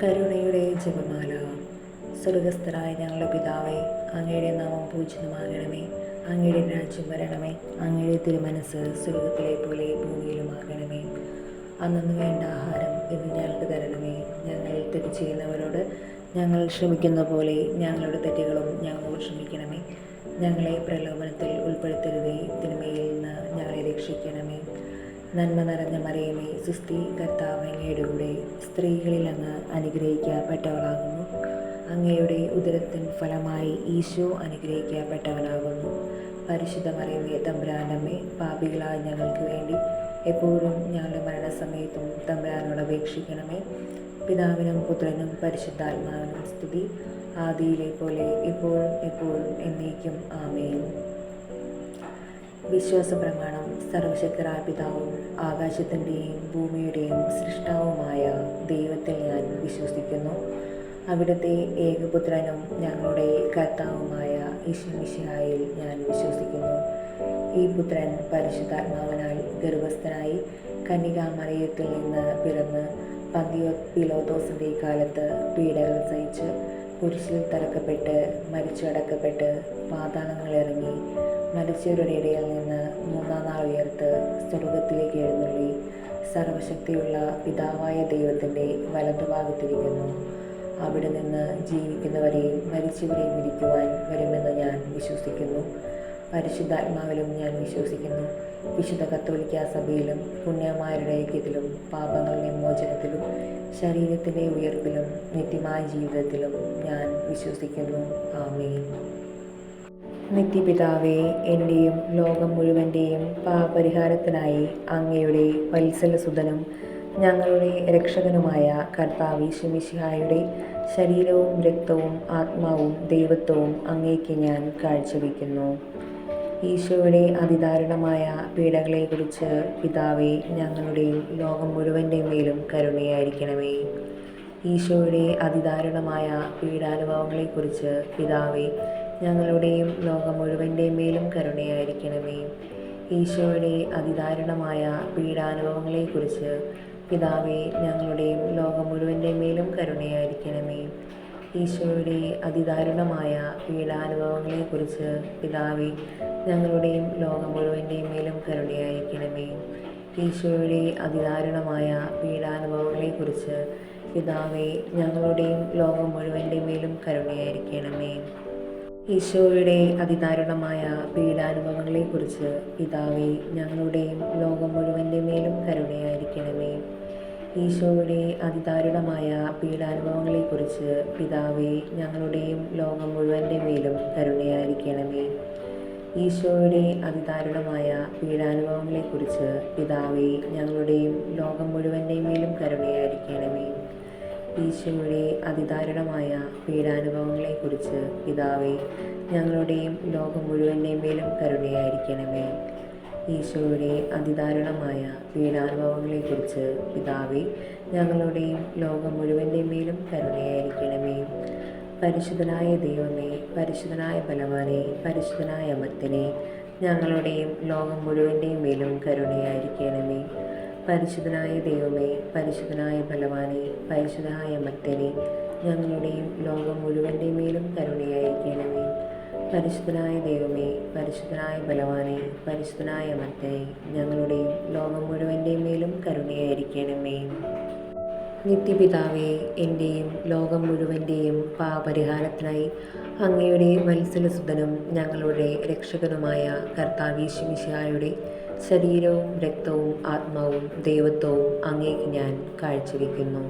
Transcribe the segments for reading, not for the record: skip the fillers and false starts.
കരുണയുടെ ജപമാല. സ്വർഗസ്ഥനായ ഞങ്ങളുടെ പിതാവേ, അങ്ങയുടെ നാമം പൂജിതമാകണമേ. അങ്ങയുടെ രാജ്യം വരണമേ. അങ്ങയുടെ തിരുമനസ് സ്വർഗത്തിലെ പോലെ ഭൂമിയിലുമാകണമേ. അന്നു വേണ്ട ആഹാരം ഇന്ന് ഞങ്ങൾക്ക് തരണമേ. ഞങ്ങൾ തെറ്റ് ചെയ്യുന്നവരോട് ഞങ്ങൾ ക്ഷമിക്കുന്ന പോലെ ഞങ്ങളുടെ തെറ്റുകളും ഞങ്ങളോട് ക്ഷമിക്കണമേ. ഞങ്ങളെ പ്രലോഭനത്തിൽ ഉൾപ്പെടുത്തരുതേ, തിന്മയിൽ നിന്ന് ഞങ്ങളെ രക്ഷിക്കണമേ. നന്മ നിറഞ്ഞ മറിയമേ, സുസ്തി, കർത്താവ് അങ്ങയുടെ കൂടെ സ്ത്രീകളിൽ അങ്ങ് അനുഗ്രഹിക്കപ്പെട്ടവളാകുന്നു. അങ്ങയുടെ ഉദരത്തിൻ ഫലമായി ഈശോ അനുഗ്രഹിക്കപ്പെട്ടവനാകുന്നു. പരിശുദ്ധ മറിയമേ, തമ്പുരാനമ്മേ, പാപികളായ ഞങ്ങൾക്ക് വേണ്ടി എപ്പോഴും ഞങ്ങളുടെ മരണസമയത്തും തമ്പുരാനോട് അപേക്ഷിക്കണമേ. പിതാവിനും പുത്രനും പരിശുദ്ധാത്മാവിനും സ്തുതി, ആദിയിലെ പോലെ ഇപ്പോഴും എപ്പോഴും എന്നേക്കും ആമേൻ. വിശ്വാസ പ്രമാണം. സർവശക്തനായ പിതാവും ആകാശത്തിൻ്റെയും ഭൂമിയുടെയും സൃഷ്ടാവുമായ ദൈവത്തിൽ ഞാൻ വിശ്വസിക്കുന്നു. അവിടുത്തെ ഏകപുത്രനും ഞങ്ങളുടെ കർത്താവുമായ ഈശോമിശിഹായിൽ ഞാൻ വിശ്വസിക്കുന്നു. ഈ പുത്രൻ പരിശുദ്ധാത്മാവിനാൽ ഗർഭസ്ഥനായി കന്യകാമറിയത്തിൽ നിന്ന് പിറന്ന് പന്തിയോസ് കാലത്ത് പീഡകൾ സഹിച്ച് കുരിശിൽ തറക്കപ്പെട്ട് മരിച്ചടക്കപ്പെട്ട് പാതാളങ്ങളിറങ്ങി മരിച്ചവരുടെ ഇടയിൽ നിന്ന് മൂന്നാം നാൾ ഉയർത്ത് സ്വർഗത്തിലേക്ക് എഴുന്നള്ളി സർവശക്തിയുള്ള പിതാവായ ദൈവത്തിൻ്റെ വലതുഭാഗത്തിരിക്കുന്നു. അവിടെ നിന്ന് ജീവിക്കുന്നവരെയും മരിച്ചവരെയും വിധിക്കുവാൻ വരുമെന്ന് ഞാൻ വിശ്വസിക്കുന്നു. പരിശുദ്ധാത്മാവിലും ഞാൻ വിശ്വസിക്കുന്നു. വിശുദ്ധ കത്തോലിക്കാ സഭയിലും പുണ്യന്മാരുടെ ഐക്യത്തിലും പാപങ്ങളുടെ മോചനത്തിലും ശരീരത്തിൻ്റെ ഉയർപ്പിലും നിത്യമായ ജീവിതത്തിലും ഞാൻ വിശ്വസിക്കുന്നു. ആമേൻ. നിത്യപിതാവേ, എൻ്റെയും ലോകം മുഴുവൻ്റെയും പാപപരിഹാരത്തിനായി അങ്ങയുടെ വത്സലസുതനും ഞങ്ങളുടെ രക്ഷകനുമായ കർത്താവ് ഈശോമിശിഹായുടെ ശരീരവും രക്തവും ആത്മാവും ദൈവത്വവും അങ്ങേക്ക് ഞാൻ കാഴ്ചവെക്കുന്നു. ഈശോയുടെ അതിദാരുണമായ പീഡകളെക്കുറിച്ച് പിതാവേ, ഞങ്ങളുടെയും ലോകം മുഴുവൻ്റെ മേലും കരുണയായിരിക്കണമേ. ഈശോയുടെ അതിദാരുണമായ പീഡാനുഭവങ്ങളെക്കുറിച്ച് പിതാവേ, ഞങ്ങളുടെയും ലോകം മുഴുവൻ്റെ മേലും കരുണയായിരിക്കണമേ. ഈശോയുടെ അതിദാരുണമായ പീഡാനുഭവങ്ങളെക്കുറിച്ച് പിതാവേ, ഞങ്ങളുടെയും ലോകം മുഴുവൻ്റെ മേലും കരുണയായിരിക്കണമേ. ഈശോയുടെ അതിദാരുണമായ പീഡാനുഭവങ്ങളെക്കുറിച്ച് പിതാവേ, ഞങ്ങളുടെയും ലോകം മുഴുവൻ്റെ മേലും കരുണയായിരിക്കണമേ. ഈശോയുടെ അതിദാരുണമായ പീഡാനുഭവങ്ങളെക്കുറിച്ച് പിതാവേ, ഞങ്ങളുടെയും ലോകം മുഴുവൻ്റെ മേലും കരുണയായിരിക്കണമേ. ഈശോയുടെ അതിദാരുണമായ പീഡാനുഭവങ്ങളെക്കുറിച്ച് പിതാവേ, ഞങ്ങളുടെയും ലോകം മുഴുവൻ്റെ മേലും കരുണയായിരിക്കണമേ. ഈശോയുടെ അതിദാരുണമായ പീഡാനുഭവങ്ങളെക്കുറിച്ച് പിതാവേ, ഞങ്ങളുടെയും ലോകം മുഴുവൻ്റെ മേലും കരുണയായിരിക്കണമേ. ഈശോയുടെ അതിദാരുണമായ പീഡാനുഭവങ്ങളെക്കുറിച്ച് പിതാവേ, ഞങ്ങളുടെയും ലോകം മുഴുവൻ്റെ മേലും കരുണയായിരിക്കണമേ. ഈശോയുടെ അതിദാരുണമായ പീഡാനുഭവങ്ങളെക്കുറിച്ച് പിതാവേ, ഞങ്ങളുടെയും ലോകം മുഴുവൻ്റെ മേലും കരുണയായിരിക്കണമേ. ഈശോയുടെ അതിദാരുണമായ പീഡാനുഭവങ്ങളെക്കുറിച്ച് പിതാവേ, ഞങ്ങളുടെയും ലോകം മുഴുവൻ്റെ മേലും കരുണയായിരിക്കണമേ. പരിശുദ്ധനായ ദൈവമേ, പരിശുദ്ധനായ ബലവാനെ, പരിശുദ്ധനായ അമർത്യനെ, ഞങ്ങളുടെയും ലോകം മുഴുവൻ്റെ മേലും കരുണയായിരിക്കണമേ. പരിശുദ്ധനായ ദൈവമേ, പരിശുദ്ധനായ ബലവാനെ, പരിശുദ്ധനായ അമർത്യനെ, ഞങ്ങളുടെയും ലോകം മുഴുവൻ്റെ മേലും കരുണയായിരിക്കണമേ. പരിശുദ്ധനായ ദൈവമേ, പരിശുദ്ധനായ ബലവാനെ, പരിശുദ്ധനായ അമർത്യനെ, ഞങ്ങളുടെയും ലോകം മുഴുവൻ്റെ മേലും കരുണയായിരിക്കണമേ. നിത്യപിതാവേ, എൻ്റെയും ലോകം മുഴുവൻ്റെയും പാപപരിഹാരത്തിനായി അങ്ങയുടെ വത്സലസുതനും ഞങ്ങളുടെ രക്ഷകനുമായ കർത്താവ് ഈശോമിശിഹായുടെ ശരീരവും രക്തവും ആത്മാവും ദൈവത്വവും അങ്ങേക്ക് ഞാൻ കാഴ്ചവെക്കുന്നു.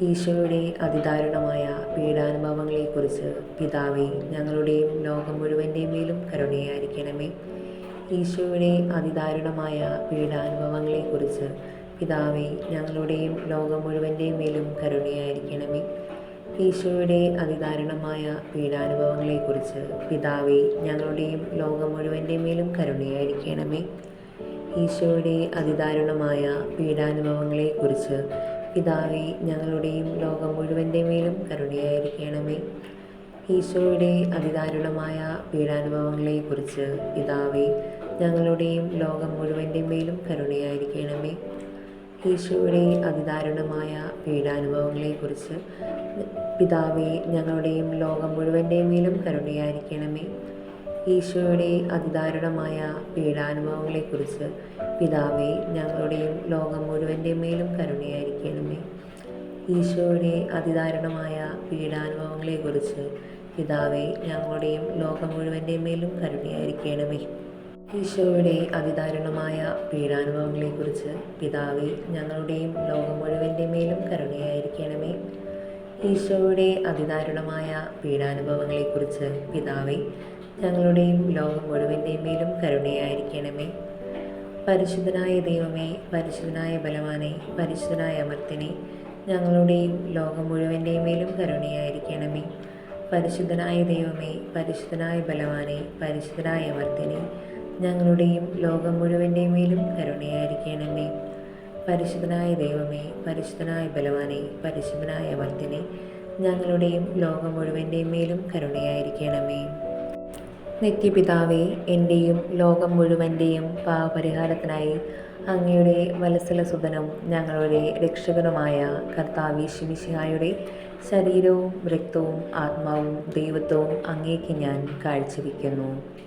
ഈശോയുടെ അതിദാരുണമായ പീഡാനുഭവങ്ങളെക്കുറിച്ച് പിതാവേ, ഞങ്ങളുടെയും ലോകം മുഴുവൻ്റെ മേലും കരുണയായിരിക്കണമേ. ഈശോയുടെ അതിദാരുണമായ പീഡാനുഭവങ്ങളെക്കുറിച്ച് പിതാവേ, ഞങ്ങളുടെയും ലോകം മുഴുവൻ്റെ മേലും കരുണയായിരിക്കണമേ. ഈശോയുടെ അതിദാരുണമായ പീഡാനുഭവങ്ങളെക്കുറിച്ച് പിതാവേ, ഞങ്ങളുടെയും ലോകം മുഴുവൻ്റെ മേലും കരുണയായിരിക്കണമേ. ഈശോയുടെ അതിദാരുണമായ പീഡാനുഭവങ്ങളെക്കുറിച്ച് പിതാവേ, ഞങ്ങളുടെയും ലോകം മുഴുവൻ്റെ മേലും കരുണയായിരിക്കണമേ. ഈശോയുടെ അതിദാരുണമായ പീഡാനുഭവങ്ങളെക്കുറിച്ച് പിതാവേ, ഞങ്ങളുടെയും ലോകം മുഴുവൻ്റെ മേലും കരുണയായിരിക്കണമേ. ഈശോയുടെ അതിദാരുണമായ പീഡാനുഭവങ്ങളെക്കുറിച്ച് പിതാവേ, ഞങ്ങളുടെയും ലോകം മുഴുവൻ്റെയും മേലും കരുണയായിരിക്കണമേ. ഈശോയുടെ അതിദാരുണമായ പീഡാനുഭവങ്ങളെക്കുറിച്ച് പിതാവേ, ഞങ്ങളുടെയും ലോകം മുഴുവൻ്റെയും മേലും കരുണയായിരിക്കണമേ. ഈശോയുടെ അതിദാരുണമായ പീഡാനുഭവങ്ങളെക്കുറിച്ച് പിതാവേ, ഞങ്ങളുടെയും ലോകം മുഴുവൻ്റെയും മേലും കരുണയായിരിക്കണമേ. ഈശോയുടെ അതിദാരുണമായ പീഡാനുഭവങ്ങളെക്കുറിച്ച് പിതാവേ, ഞങ്ങളുടെയും ലോകം മുഴുവൻ്റെയും മേലും കരുണയായിരിക്കണമേ. ഈശോയുടെ അതിദാരുണമായ പീഡാനുഭവങ്ങളെക്കുറിച്ച് പിതാവേ, ഞങ്ങളുടെയും ലോകം മുഴുവൻ്റെയും മേലും കരുണയായിരിക്കണമേ. പരിശുദ്ധനായ ദൈവമേ, പരിശുദ്ധനായ ബലവാനെ, പരിശുദ്ധനായ അമർത്തിനെ, ഞങ്ങളുടെയും ലോകം മുഴുവൻ്റെയും മേലും കരുണയായിരിക്കണമേ. പരിശുദ്ധനായ ദൈവമേ, പരിശുദ്ധനായ ബലവാനെ, പരിശുദ്ധനായ അമർത്തിനെ, ഞങ്ങളുടെയും ലോകം മുഴുവൻ്റെയും മേലും കരുണയായിരിക്കണമേ. പരിശുദ്ധനായ ദൈവമേ, പരിശുദ്ധനായ ബലവാനെ, പരിശുദ്ധനായ അമർത്തിനെ, ഞങ്ങളുടെയും ലോകം മുഴുവൻ്റെയും മേലും കരുണയായിരിക്കണമേ. നിത്യപിതാവേ, എൻ്റെയും ലോകം മുഴുവൻ്റെയും പാപപരിഹാരത്തിനായി അങ്ങയുടെ വത്സലസുതനും ഞങ്ങളുടെ രക്ഷകനുമായ കർത്താവീശോ മിശിഹായുടെ ശരീരവും രക്തവും ആത്മാവും ദൈവത്വവും അങ്ങേക്ക് ഞാൻ കാഴ്ചവെക്കുന്നു.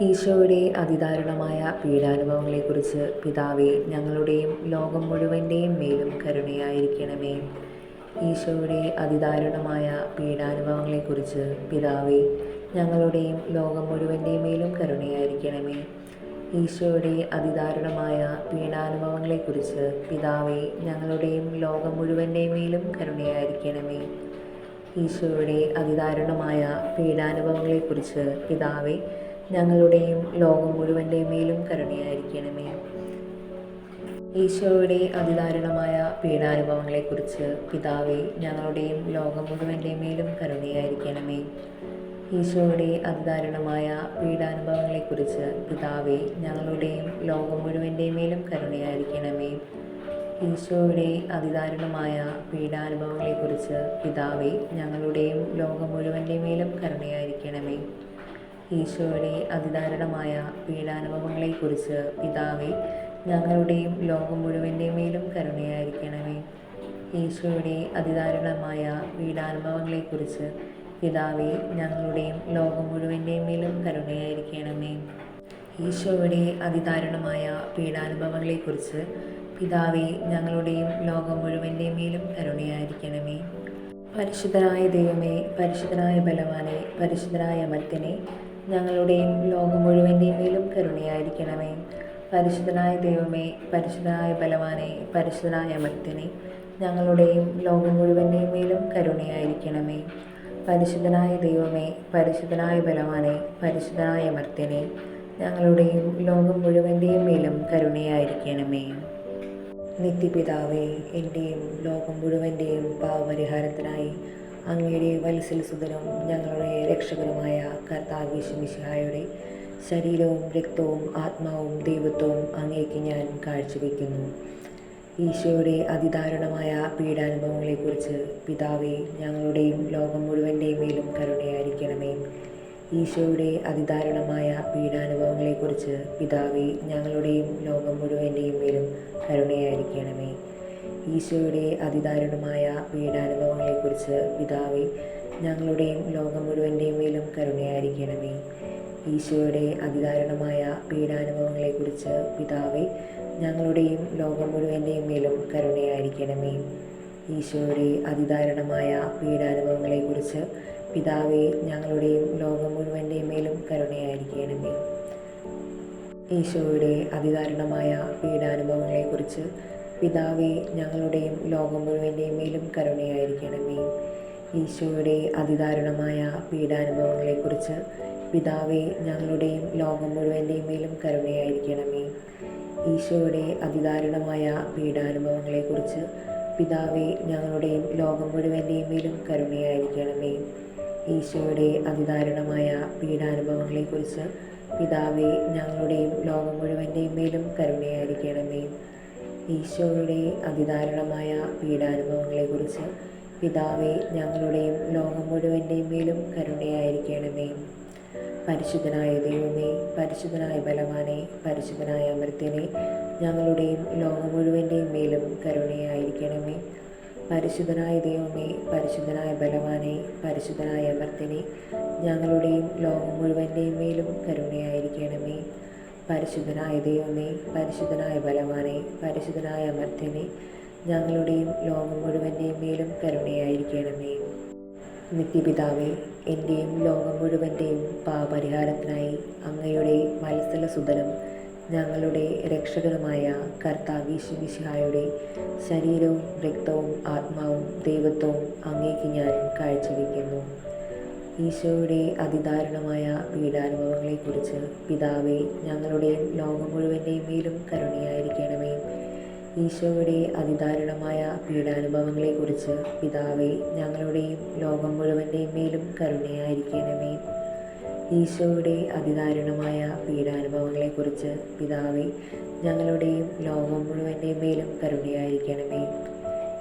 ഈശോയുടെ അതിദാരുണമായ പീഡാനുഭവങ്ങളെക്കുറിച്ച് പിതാവേ, ഞങ്ങളുടെയും ലോകം മുഴുവൻ്റെയും മേലും കരുണയായിരിക്കണമേ. ഈശോയുടെ അതിദാരുണമായ പീഡാനുഭവങ്ങളെക്കുറിച്ച് പിതാവേ, ഞങ്ങളുടെയും ലോകം മുഴുവൻ്റെയും മേലും കരുണയായിരിക്കണമേ. ഈശോയുടെ അതിദാരുണമായ പീഡാനുഭവങ്ങളെക്കുറിച്ച് പിതാവേ, ഞങ്ങളുടെയും ലോകം മുഴുവൻ്റെയും മേലും കരുണയായിരിക്കണമേ. ഈശോയുടെ അതിദാരുണമായ പീഡാനുഭവങ്ങളെക്കുറിച്ച് പിതാവേ, ഞങ്ങളുടെയും ലോകം മുഴുവൻ്റെയും മേലും കരുണയായിരിക്കണമേ. ഈശോയുടെ അതിദാരുണമായ പീഡാനുഭവങ്ങളെക്കുറിച്ച് പിതാവേ, ഞങ്ങളുടെയും ലോകം മുഴുവൻ്റെയും മേലും കരുണയായിരിക്കണമേ. ഈശോയുടെ അതിദാരുണമായ പീഡാനുഭവങ്ങളെക്കുറിച്ച് പിതാവേ, ഞങ്ങളുടെയും ലോകം മുഴുവൻ്റെയും മേലും കരുണയായിരിക്കണമേ. ഈശോയുടെ അതിദാരുണമായ പീഡാനുഭവങ്ങളെക്കുറിച്ച് പിതാവേ, ഞങ്ങളുടെയും ലോകം മുഴുവൻ്റെയും മേലും കരുണയായിരിക്കണമേ. ഈശോയുടെ അതിദാരുണമായ പീഡാനുഭവങ്ങളെക്കുറിച്ച് പിതാവേ, ഞങ്ങളുടെയും ലോകം മുഴുവൻ്റെയും മേലും കരുണയായിരിക്കണമേ. ഈശോയുടെ അതിദാരുണമായ പീഡാനുഭവങ്ങളെക്കുറിച്ച് പിതാവേ, ഞങ്ങളുടെയും ലോകം മുഴുവൻ്റെയും മേലും കരുണയായിരിക്കണമേ. ഈശോയുടെ അതിദാരുണമായ പീഡാനുഭവങ്ങളെക്കുറിച്ച് പിതാവേ, ഞങ്ങളുടെയും ലോകം മുഴുവൻ്റെയും മേലും കരുണയായിരിക്കണമേ. പരിശുദ്ധനായ ദൈവമേ, പരിശുദ്ധനായ ബലവാനെ, പരിശുദ്ധനായ അമർത്തിനെ, ഞങ്ങളുടെയും ലോകം മുഴുവൻ്റെയും മേലും കരുണയായിരിക്കണമേ. പരിശുദ്ധനായ ദൈവമേ, പരിശുദ്ധനായ ബലവാനെ, പരിശുദ്ധനായ അമർത്തിനെ, ഞങ്ങളുടെയും ലോകം മുഴുവൻ്റെയും മേലും കരുണയായിരിക്കണമേ. പരിശുദ്ധനായ ദൈവമേ, പരിശുദ്ധനായ ബലവാനെ, പരിശുദ്ധനായ അമർത്തിനെ, ഞങ്ങളുടെയും ലോകം മുഴുവൻ്റെയും മേലും കരുണയായിരിക്കണമേ. നിത്യപിതാവേ, എൻ്റെയും ലോകം മുഴുവൻ്റെയും പാപപരിഹാരത്തിനായി അങ്ങയുടെ വത്സലസുതനും ഞങ്ങളുടെ രക്ഷകനുമായ കർത്താവീശോ മിശിഹായുടെ ശരീരവും രക്തവും ആത്മാവും ദൈവത്വവും അങ്ങേക്ക് ഞാൻ കാഴ്ചവെക്കുന്നു. ഈശോയുടെ അതിദാരുണമായ പീഡാനുഭവങ്ങളെക്കുറിച്ച് പിതാവേ, ഞങ്ങളുടെയും ലോകം മുഴുവൻ്റെയും മേലും കരുണയായിരിക്കണമേ. ഈശോയുടെ അതിദാരുണമായ പീഡാനുഭവങ്ങളെക്കുറിച്ച് പിതാവേ, ഞങ്ങളുടെയും ലോകം മുഴുവൻ്റെയും മേലും കരുണയായിരിക്കണമേ. ഈശോയുടെ അതിദാരുണമായ പീഡാനുഭവങ്ങളെക്കുറിച്ച് പിതാവേ, ഞങ്ങളുടെയും ലോകം മുഴുവൻ്റെയും മേലും കരുണയായിരിക്കണമേ. ഈശോയുടെ അതിദാരുണമായ പീഡാനുഭവങ്ങളെക്കുറിച്ച് പിതാവേ, ഞങ്ങളുടെയും ലോകം മുഴുവൻ്റെയും മേലും കരുണയായിരിക്കണമേ. ഈശോയുടെ അതിദാരുണമായ പീഡാനുഭവങ്ങളെക്കുറിച്ച് പിതാവേ, ഞങ്ങളുടെയും ലോകം മുഴുവൻ്റെയും മേലും കരുണയായിരിക്കണമേ. ഈശോയുടെ അതിദാരുണമായ പീഡാനുഭവങ്ങളെക്കുറിച്ച് പിതാവേ, ഞങ്ങളുടെയും ലോകം മുഴുവൻ്റെയും മേലും കരുണയായിരിക്കണമേ. ഈശോയുടെ അതിദാരുണമായ പീഡാനുഭവങ്ങളെക്കുറിച്ച് പിതാവേ, ഞങ്ങളുടെയും ലോകം മുഴുവൻ്റെയും മേലും കരുണയായിരിക്കണമേ. ഈശോയുടെ അതിദാരുണമായ പീഡാനുഭവങ്ങളെക്കുറിച്ച് പിതാവേ, ഞങ്ങളുടെയും ലോകം മുഴുവൻ്റെയും മേലും കരുണയായിരിക്കണമേ. ഈശോയുടെ അതിദാരുണമായ പീഡാനുഭവങ്ങളെക്കുറിച്ച് പിതാവേ, ഞങ്ങളുടെയും ലോകം മുഴുവൻ്റെയും മേലും കരുണയായിരിക്കണമേ. ഈശോയുടെ അതിദാരുണമായ പീഡാനുഭവങ്ങളെക്കുറിച്ച് പിതാവേ, ഞങ്ങളുടെയും ലോകം മുഴുവൻ്റെയും മേലും കരുണയായിരിക്കണമേ. പരിശുദ്ധനായ ദൈവമേ, പരിശുദ്ധനായ ബലവാനെ, പരിശുദ്ധനായ അമർത്യനെ, ഞങ്ങളുടെയും ലോകം മുഴുവൻ്റെയും മേലും കരുണയായിരിക്കണമേ. പരിശുദ്ധനായ ദൈവമേ, പരിശുദ്ധനായ ബലവാനെ, പരിശുദ്ധനായ അമർത്യനെ, ഞങ്ങളുടെയും ലോകം മുഴുവൻ്റെയും മേലും കരുണയായിരിക്കണമേ. പരിശുദ്ധനായ ദൈവമേ, പരിശുദ്ധനായ ബലവാനെ, പരിശുദ്ധനായ അമർത്യനെ, ഞങ്ങളുടെയും ലോകം മുഴുവൻ്റെയും മേലും കരുണയായിരിക്കണമേ. നിത്യപിതാവേ, എൻ്റെയും ലോകം മുഴുവൻ്റെയും പാപപരിഹാരത്തിനായി അങ്ങയുടെ വത്സലസുതനും ഞങ്ങളുടെ രക്ഷകനുമായ കർത്താവ് മിശിഹായുടെ ശരീരവും രക്തവും ആത്മാവും ദൈവത്വവും അങ്ങേക്ക് ഞാൻ കാഴ്ചവെക്കുന്നു. ഈശോയുടെ അതിദാരുണമായ പീഡാനുഭവങ്ങളെക്കുറിച്ച് പിതാവേ, ഞങ്ങളുടെയും ലോകം മുഴുവൻ്റെയും മേലും കരുണയായിരിക്കണമേ. ഈശോയുടെ അതിദാരുണമായ പീഡാനുഭവങ്ങളെക്കുറിച്ച് പിതാവേ, ഞങ്ങളുടെയും ലോകം മുഴുവൻ്റെയും മേലും കരുണയായിരിക്കണമേ. ഈശോയുടെ അതിദാരുണമായ പീഡാനുഭവങ്ങളെക്കുറിച്ച് പിതാവേ, ഞങ്ങളുടെയും ലോകം മുഴുവൻ്റെയും മേലും കരുണയായിരിക്കണമേ.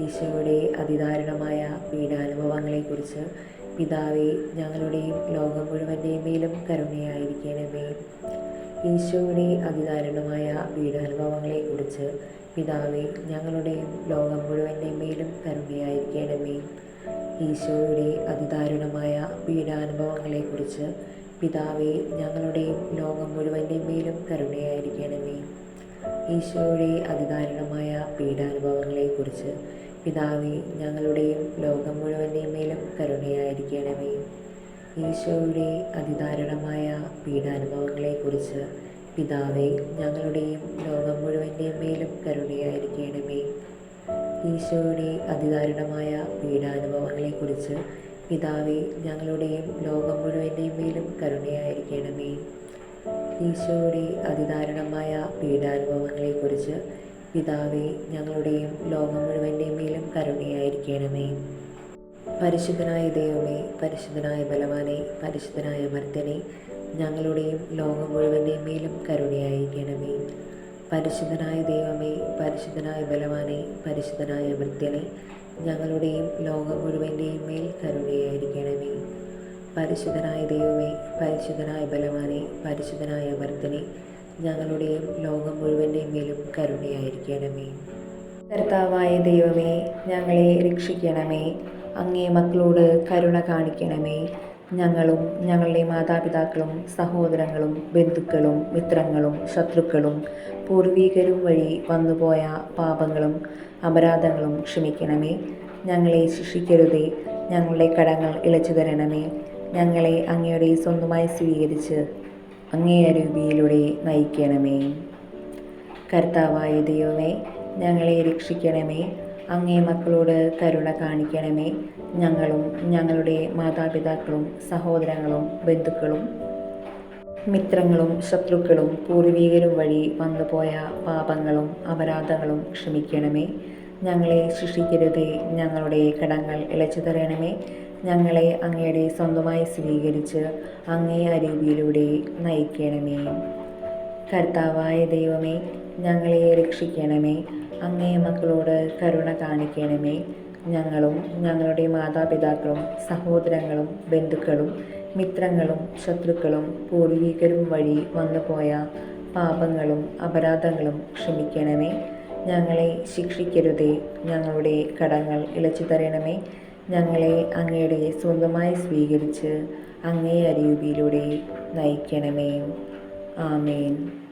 ഈശോയുടെ അതിദാരുണമായ പീഡാനുഭവങ്ങളെക്കുറിച്ച് പിതാവേ, ഞങ്ങളുടെയും ലോകം മുഴുവൻ്റെയും മേലും കരുണയായിരിക്കണമേ. ഈശോയുടെ അതിദാരുണമായ പീഡാനുഭവങ്ങളെക്കുറിച്ച് പിതാവേ, ഞങ്ങളുടെയും ലോകം മുഴുവൻ്റെയും മേലും കരുണയായിരിക്കണമേ. ഈശോയുടെ അതിദാരുണമായ പീഡാനുഭവങ്ങളെക്കുറിച്ച് പിതാവേ, ഞങ്ങളുടെയും ലോകം മുഴുവൻ്റെയും മേലും കരുണയായിരിക്കണമേ. ഈശോയുടെ അതിദാരുണമായ പീഡാനുഭവങ്ങളെക്കുറിച്ച് പിതാവേ, ഞങ്ങളുടെയും ലോകം മുഴുവൻ്റെയും മേലും കരുണയായിരിക്കണമേ. ഈശോയുടെ അതിദാരുണമായ പീഡാനുഭവങ്ങളെക്കുറിച്ച് പിതാവേ, ഞങ്ങളുടെയും ലോകം മുഴുവൻ്റെയും മേലും കരുണയായിരിക്കണമേ. ഈശോയുടെ അതിദാരുണമായ പീഡാനുഭവങ്ങളെക്കുറിച്ച് പിതാവേ, ഞങ്ങളുടെയും ലോകം മുഴുവൻ്റെയും മേലും കരുണയായിരിക്കണമേ. ഈശോയുടെ അതിദാരുണമായ പീഡാനുഭവങ്ങളെക്കുറിച്ച് പിതാവേ, ഞങ്ങളുടെയും ലോകം മുഴുവൻ്റെയും മേലും കരുണയായിരിക്കണമേ. പരിശുദ്ധനായ ദൈവമേ, പരിശുദ്ധനായ ബലവാനെ, പരിശുദ്ധനായ അമർത്യനെ, ഞങ്ങളുടെയും ലോകം മുഴുവൻ്റെയും മേലും കരുണയായിരിക്കണമേ. പരിശുദ്ധനായ ദൈവമേ, പരിശുദ്ധനായ ബലവാനെ, പരിശുദ്ധനായ അമർത്യനെ, ഞങ്ങളുടെയും ലോകം മുഴുവൻ്റെയും മേൽ കരുണയായിരിക്കണമേ. പരിശുദ്ധനായ ദൈവമേ, പരിശുദ്ധനായ ബലവാനെ, പരിശുദ്ധനായ അമർത്യനെ, ഞങ്ങളുടെയും ലോകം മുഴുവൻ്റെയും മേലും കരുണയായിരിക്കണമേ. കർത്താവായ ദൈവമേ, ഞങ്ങളെ രക്ഷിക്കണമേ. അങ്ങേ മക്കളോട് കരുണ കാണിക്കണമേ. ഞങ്ങളും ഞങ്ങളുടെ മാതാപിതാക്കളും സഹോദരങ്ങളും ബന്ധുക്കളും മിത്രങ്ങളും ശത്രുക്കളും പൂർവീകരും വഴി വന്നുപോയ പാപങ്ങളും അപരാധങ്ങളും ക്ഷമിക്കണമേ. ഞങ്ങളെ ശിക്ഷിക്കരുതേ. ഞങ്ങളുടെ കടങ്ങൾ ഇളച്ചു തരണമേ. ഞങ്ങളെ അങ്ങയുടെ സ്വന്തമായി സ്വീകരിച്ച് അങ്ങേ അരൂപിയിലൂടെ നയിക്കണമേ. കർത്താവായ ദൈവമേ, ഞങ്ങളെ രക്ഷിക്കണമേ. അങ്ങേ മക്കളോട് കരുണ കാണിക്കണമേ. ഞങ്ങളും ഞങ്ങളുടെ മാതാപിതാക്കളും സഹോദരങ്ങളും ബന്ധുക്കളും മിത്രങ്ങളും ശത്രുക്കളും പൂർവീകരും വഴി വന്നുപോയ പാപങ്ങളും അപരാധങ്ങളും ക്ഷമിക്കണമേ. ഞങ്ങളെ ശിക്ഷിക്കരുതേ. ഞങ്ങളുടെ കടങ്ങൾ ഇളച്ചു തരണമേ. ഞങ്ങളെ അങ്ങയുടെ സ്വന്തമായി സ്വീകരിച്ച് അങ്ങേ അരൂപിയിലൂടെ നയിക്കണമേ. കർത്താവായ ദൈവമേ, ഞങ്ങളെ രക്ഷിക്കണമേ. അങ്ങേ മക്കളോട് കരുണ കാണിക്കണമേ. ഞങ്ങളും ഞങ്ങളുടെ മാതാപിതാക്കളും സഹോദരങ്ങളും ബന്ധുക്കളും മിത്രങ്ങളും ശത്രുക്കളും പൂർവീകരും വഴി വന്നുപോയ പാപങ്ങളും അപരാധങ്ങളും ക്ഷമിക്കണമേ. ഞങ്ങളെ ശിക്ഷിക്കരുതേ. ഞങ്ങളുടെ കടങ്ങൾ ഇളച്ചു തരണമേ. ഞങ്ങളെ അങ്ങയുടെ സ്വന്തമായി സ്വീകരിച്ച് അങ്ങേ അരൂപിയിലൂടെ നയിക്കണമേ. ആമേൻ.